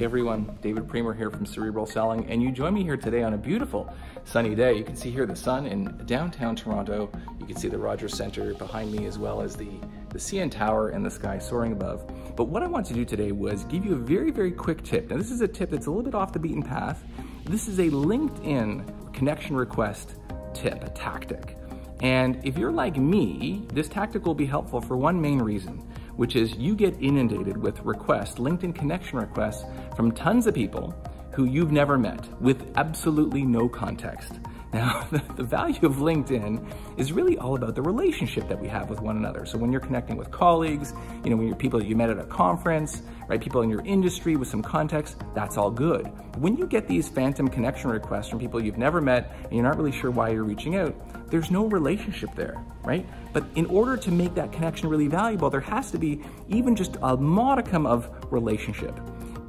Hey everyone, David Premer here from Cerebral Selling, and you join me here today on a beautiful sunny day. You can see here the sun in downtown Toronto. You can see the Rogers Centre behind me, as well as the CN Tower and the sky soaring above. But what I want to do today was give you a very, very quick tip. Now this is a tip that's a little bit off the beaten path. This is a LinkedIn connection request tip, a tactic. And if you're like me, this tactic will be helpful for one main reason, which is you get inundated with requests, LinkedIn connection requests from tons of people who you've never met with absolutely no context. Now, the value of LinkedIn is really all about the relationship that we have with one another. So when you're connecting with colleagues, when you're people that you met at a conference, right? People in your industry with some context, that's all good. When you get these phantom connection requests from people you've never met and you're not really sure why you're reaching out, there's no relationship there, right? But in order to make that connection really valuable, there has to be even just a modicum of relationship.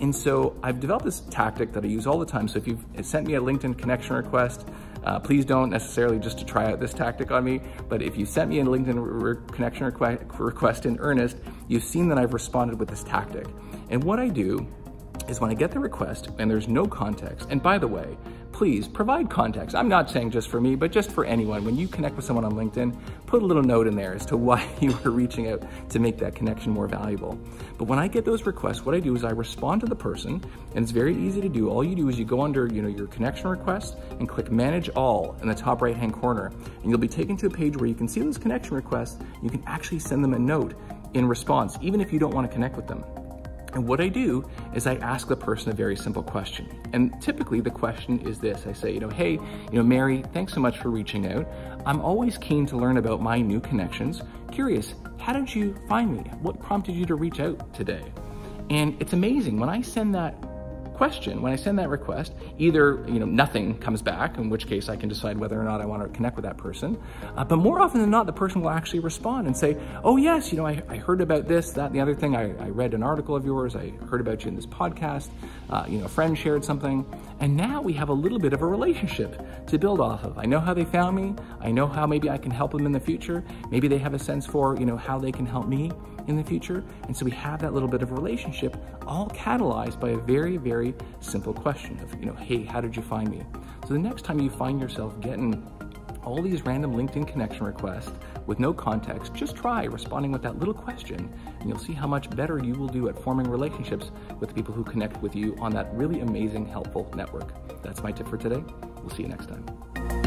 And so I've developed this tactic that I use all the time. So if you've sent me a LinkedIn connection request, please don't necessarily just to try out this tactic on me, but if you sent me a LinkedIn connection request in earnest, you've seen that I've responded with this tactic. And what I do is when I get the request and there's no context, and by the way, please provide context. I'm not saying just for me, but just for anyone. When you connect with someone on LinkedIn, put a little note in there as to why you were reaching out to make that connection more valuable. But when I get those requests, what I do is I respond to the person, and it's very easy to do. All you do is you go under your connection request and click Manage All in the top right-hand corner, and you'll be taken to a page where you can see those connection requests. You can actually send them a note in response, even if you don't want to connect with them. And what I do is I ask the person a very simple question. And typically the question is this. I say, hey, Mary, thanks so much for reaching out. I'm always keen to learn about my new connections. Curious, how did you find me? What prompted you to reach out today? And it's amazing, when I send that question, when I send that request, either nothing comes back, in which case I can decide whether or not I want to connect with that person. But more often than not, the person will actually respond and say, oh yes, I heard about this, that, and the other thing. I read an article of yours. I heard about you in this podcast. A friend shared something. And now we have a little bit of a relationship to build off of. I know how they found me. I know how maybe I can help them in the future. Maybe they have a sense for, how they can help me in the future. And so we have that little bit of a relationship, all catalyzed by a very, very simple question of, hey, how did you find me? So the next time you find yourself getting all these random LinkedIn connection requests with no context, just try responding with that little question, and you'll see how much better you will do at forming relationships with the people who connect with you on that really amazing, helpful network. That's my tip for today. We'll see you next time.